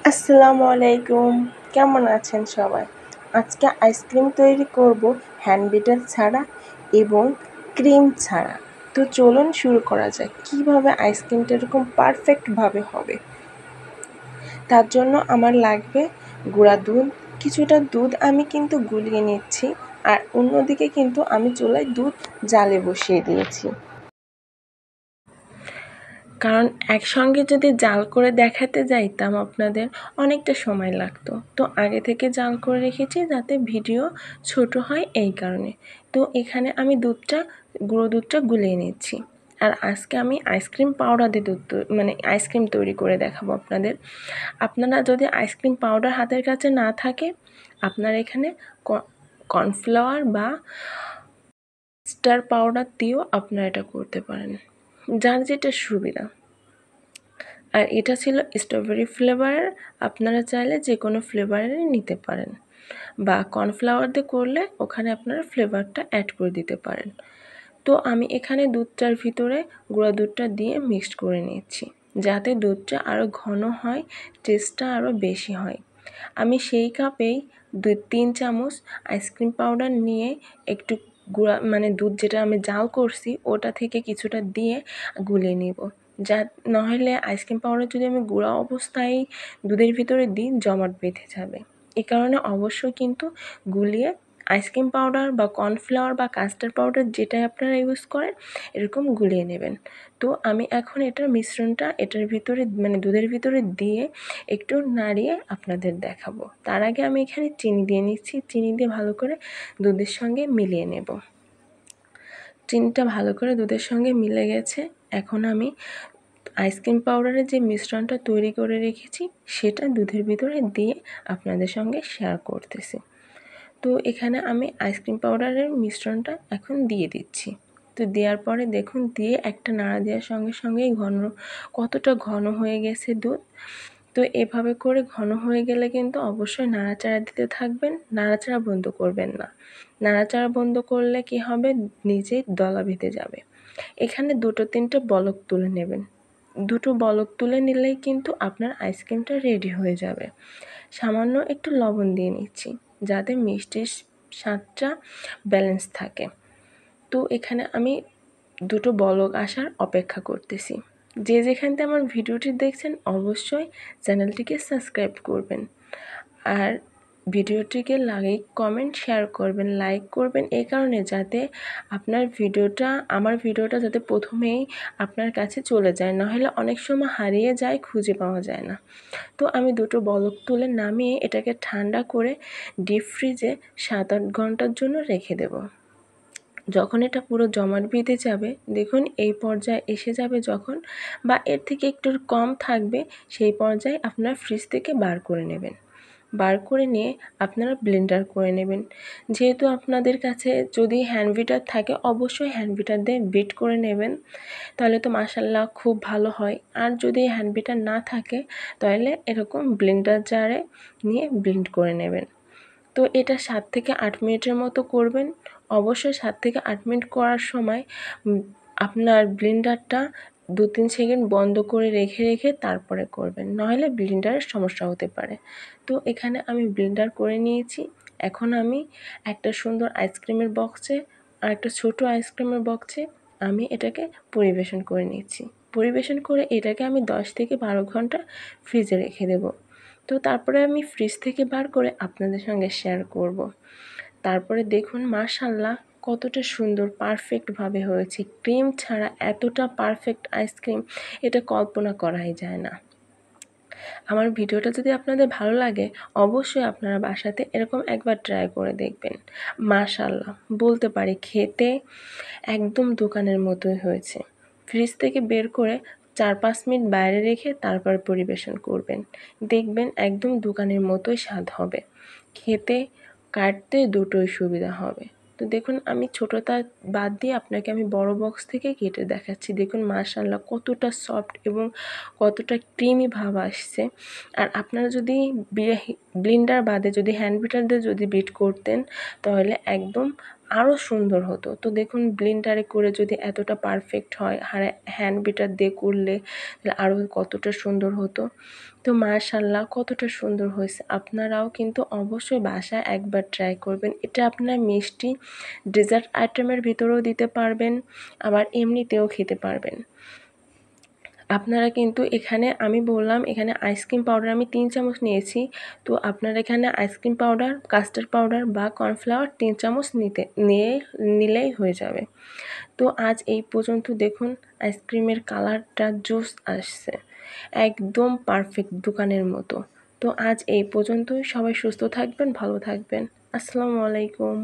আসসালামু আলাইকুম, কেমন আছেন সবাই? আজকে আইসক্রিম তৈরি করব হ্যান্ড বিটার ছাড়া এবং ক্রিম ছাড়া। তো চলুন শুরু করা যাক কিভাবে আইসক্রিমটা এরকম পারফেক্টভাবে হবে। তার জন্য আমার লাগবে গুঁড়া দুধ, কিছুটা দুধ আমি কিন্তু গুলিয়ে নিচ্ছি, আর অন্যদিকে কিন্তু আমি চুলায় দুধ জালে বসিয়ে দিয়েছি। কারণ একসঙ্গে যদি জাল করে দেখাতে যাইতাম আপনাদের অনেকটা সময় লাগতো, তো আগে থেকে জাল করে রেখেছি যাতে ভিডিও ছোট হয় এই কারণে। তো এখানে আমি গুঁড়ো দুধটা গুলিয়ে নিচ্ছি। আর আজকে আমি আইসক্রিম পাউডার দিয়ে আইসক্রিম তৈরি করে দেখাবো আপনাদের। আপনারা যদি আইসক্রিম পাউডার হাতের কাছে না থাকে, আপনারা এখানে কর্নফ্লাওয়ার বা স্টার পাউডার দিয়েও আপনারা এটা করতে পারেন, যার যেটা সুবিধা। আর এটা ছিল স্ট্রবেরি ফ্লেভার, আপনারা চাইলে যে কোনো ফ্লেভারেরই নিতে পারেন, বা কর্নফ্লাওয়ার দিয়ে করলে ওখানে আপনারা ফ্লেভারটা অ্যাড করে দিতে পারেন। তো আমি এখানে দুধটার ভিতরে গুঁড়া দুধটা দিয়ে মিক্সড করে নিচ্ছি, যাতে দুধটা আরও ঘন হয়, টেস্টটা আরও বেশি হয়। আমি সেই কাপেই 2-3 চামচ আইসক্রিম পাউডার নিয়ে একটু দুধ যেটা আমি জাল করছি ওটা থেকে কিছুটা দিয়ে গুলিয়ে নিব। নাহলে আইসক্রিম পাউডার যদি আমি গুঁড়া অবস্থায় দুধের ভিতরে দিই জমাট বেঁধে যাবে। এই কারণে অবশ্যই কিন্তু গুলিয়ে আইসক্রিম পাউডার বা কর্নফ্লাওয়ার বা কাস্টার্ড পাউডার যেটাই আপনারা ইউজ করেন এরকম গুলিয়ে নেবেন। তো আমি এখন এটার মিশ্রণটা এটার ভিতরে দুধের ভিতরে দিয়ে একটু নাড়িয়ে আপনাদের দেখাবো। তার আগে আমি এখানে চিনি দিয়ে নিচ্ছি, চিনি দিয়ে ভালো করে দুধের সঙ্গে মিলিয়ে নেব। চিনিটা ভালো করে দুধের সঙ্গে মিলে গেছে। এখন আমি আইসক্রিম পাউডারের যে মিশ্রণটা তৈরি করে রেখেছি সেটা দুধের ভিতরে দিয়ে আপনাদের সঙ্গে শেয়ার করতেছি। তো এখানে আমি আইসক্রিম পাউডারের মিশ্রণটা এখন দিয়ে দিচ্ছি। তো দেওয়ার পরে দেখুন, দিয়ে একটা নাড়া দেওয়ার সঙ্গে সঙ্গেই কতটা ঘন হয়ে গেছে দুধ। তো এভাবে করে ঘন হয়ে গেলে কিন্তু অবশ্যই নাড়াচাড়া দিতে থাকবেন, নাড়াচাড়া বন্ধ করবেন না। নাড়াচাড়া বন্ধ করলে কি হবে, নিজেই দলা বেঁধে যাবে। এখানে 2-3টে বলক তুলে নেবেন। 2টো বলক তুলে নিলেই কিন্তু আপনার আইসক্রিমটা রেডি হয়ে যাবে। সামান্য একটু লবণ দিয়ে নিচ্ছি যাতে মিষ্টির স্বাদটা ব্যালেন্স থাকে। তো এখানে আমি 2টো বলক আসার অপেক্ষা করতেছি। যে যেখান থেকে আমার ভিডিওটি দেখছেন অবশ্যই চ্যানেলটিকে সাবস্ক্রাইব করবেন, আর ভিডিওটিকে লাইক, কমেন্ট, শেয়ার করবেন, লাইক করবেন এই কারণে যাতে আমার ভিডিওটা যাতে প্রথমেই আপনার কাছে চলে যায়, নাহলে অনেক সময় হারিয়ে যায়, খুঁজে পাওয়া যায় না। তো আমি 2টো বলক তুলে নামিয়ে এটাকে ঠান্ডা করে ডিপ ফ্রিজে 7-8 ঘন্টার জন্য রেখে দেব। যখন এটা পুরো জমাট বেঁধে যাবে, দেখুন এই পর্যায়ে এসে যাবে যখন, বা এর থেকে একটু কম থাকবে, সেই পর্যায়ে আপনারা ফ্রিজ থেকে বার করে নেবেন। বার করে নিয়ে আপনারা ব্লেন্ডার করে নেবেন। যেহেতু আপনাদের কাছে যদি হ্যান্ড বিটার থাকে অবশ্যই হ্যান্ড বিটার দিয়ে বিট করে নেবেন, তাহলে তো মাশাআল্লাহ খুব ভালো হয়। আর যদি হ্যান্ড বিটার না থাকে তাহলে এরকম ব্লেন্ডার জারে নিয়ে ব্লেন্ড করে নেবেন। তো এটা 7 থেকে 8 মিনিটের মতো করবেন। অবশ্যই 7 থেকে 8 মিনিট করার সময় আপনার ব্লেন্ডারটা 2-3 সেকেন্ড বন্ধ করে রেখে তারপরে করবেন, নইলে ব্লেন্ডারের সমস্যা হতে পারে। তো এখানে আমি ব্লেন্ডার করে নিয়েছি। এখন আমি একটা সুন্দর আইসক্রিমের বক্সে আর একটা ছোটো আইসক্রিমের বক্সে আমি এটাকে পরিবেশন করে নিচ্ছি। পরিবেশন করে এটাকে আমি 10 থেকে 12 ঘন্টা ফ্রিজে রেখে দেবো। তো তারপরে আমি ফ্রিজ থেকে বার করে আপনাদের সঙ্গে শেয়ার করব। তারপরে দেখুন মাশাআল্লাহ কতটা সুন্দর পারফেক্টভাবে হয়েছে। ক্রিম ছাড়া এতটা পারফেক্ট আইসক্রিম এটা কল্পনা করাই যায় না। আমার ভিডিওটা যদি আপনাদের ভালো লাগে অবশ্যই আপনারা বাসাতে এরকম একবার ট্রাই করে দেখবেন। মাশাআল্লাহ বলতে পারি খেতে একদম দোকানের মতোই হয়েছে। ফ্রিজ থেকে বের করে 4-5 মিনিট বাইরে রেখে তারপর পরিবেশন করবেন, দেখবেন একদম দোকানের মতোই স্বাদ হবে। খেতে কাটতে দুটোই সুবিধা হবে। তো দেখুন আমি ছোটোটা বাদ দিয়ে আপনাকে আমি বড় বক্স থেকে কেটে দেখাচ্ছি। দেখুন মাশাআল্লাহ কতটা সফট এবং কতটা ক্রিমি ভাব আসছে। আর আপনারা যদি ব্লেন্ডার বাদে যদি হ্যান্ড বিটার দিয়ে যদি বিট করতেন তাহলে একদম আরও সুন্দর হতো। তো দেখুন ব্লেন্ডারে করে যদি এতটা পারফেক্ট হয়, হ্যান্ড বিটার দিয়ে করলে তাহলে আরও কতটা সুন্দর হতো। তো মাশাআল্লাহ কতটা সুন্দর হয়েছে। আপনারাও কিন্তু অবশ্যই বাসায় একবার ট্রাই করবেন। এটা আপনার মিষ্টি ডেজার্ট আইটেমের ভিতরেও দিতে পারবেন, আবার এমনিতেও খেতে পারবেন। আপনারা কিন্তু এখানে আমি বললাম এখানে আইসক্রিম পাউডার আমি 3 চামচ নিয়েছি। তো আপনারা এখানে আইসক্রিম পাউডার, কাস্টার্ড পাউডার বা কর্নফ্লাওয়ার 3 চামচ নিলেই হয়ে যাবে। তো আজ এই পর্যন্ত। দেখুন আইসক্রিমের কালারটা জোস আসছে, একদম পারফেক্ট দোকানের মতো। তো আজ এই পর্যন্তই। সবাই সুস্থ থাকবেন, ভালো থাকবেন। আসসালামু আলাইকুম।